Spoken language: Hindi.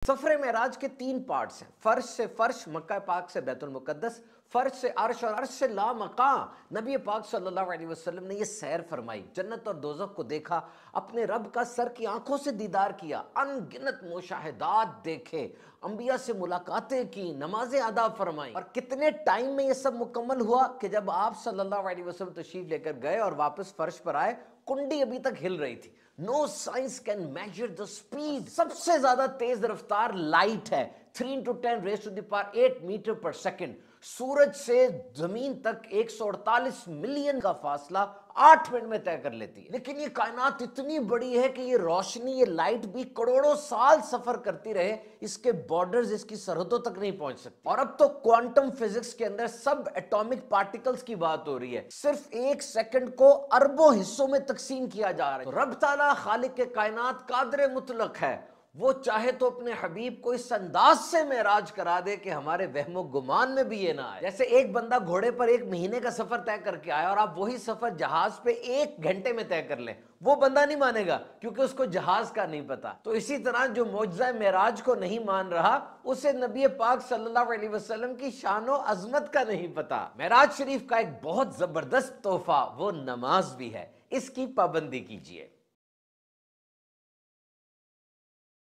सफरे मेराज के 3 पार्ट्स हैं। फर्श से फर्श, मक्का पाक से बैतुल मुकद्दस, फर्श से अर्श और अर्श से ला मका। नबी पाक सल्लल्लाहु अलैहि वसल्लम ने ये सैर फरमाई, जन्नत और दोज़ख को देखा, अपने रब का सर की आंखों से दीदार किया, अनगिनत मुशाहिदात देखे, अंबिया से मुलाकातें की, नमाजें अदा फरमाई। और कितने टाइम में ये सब मुकम्मल हुआ कि जब आप सल्लल्लाहु अलैहि वसल्लम तशरीफ लेकर गए और वापस फर्श पर आए, कुंडी अभी तक हिल रही थी। No science can measure the speed. सबसे ज्यादा तेज रफ्तार लाइट है, 3 into 10 raised to the power 8 metre पर सेकेंड। सूरज से जमीन तक 148 मिलियन का फासला 8 मिनट में तय कर लेती है। लेकिन ये कायनात इतनी बड़ी है कि ये रोशनी, ये लाइट भी करोड़ों साल सफर करती रहे, इसके बॉर्डर्स, इसकी सरहदों तक नहीं पहुंच सकती। और अब तो क्वांटम फिजिक्स के अंदर सब एटॉमिक पार्टिकल्स की बात हो रही है। सिर्फ 1 सेकंड को अरबों हिस्सों में तकसीम किया जा रहा है। तो रब ताला खालिक के कायनात कादर मुतलक है, वो चाहे तो अपने हबीब को इस अंदाज से मेराज करा दे कि हमारे वहमो गुमान में भी ये ना आए। जैसे एक बंदा घोड़े पर 1 महीने का सफर तय करके आया और आप वही सफर जहाज पे 1 घंटे में तय कर लें, वो बंदा नहीं मानेगा क्योंकि उसको जहाज का नहीं पता। तो इसी तरह जो मौजज़ा मेराज को नहीं मान रहा, उसे नबी पाक सल्लल्लाहु अलैहि वसल्लम की शानो अजमत का नहीं पता। मेराज शरीफ का एक बहुत जबरदस्त तोहफा वो नमाज भी है, इसकी पाबंदी कीजिए।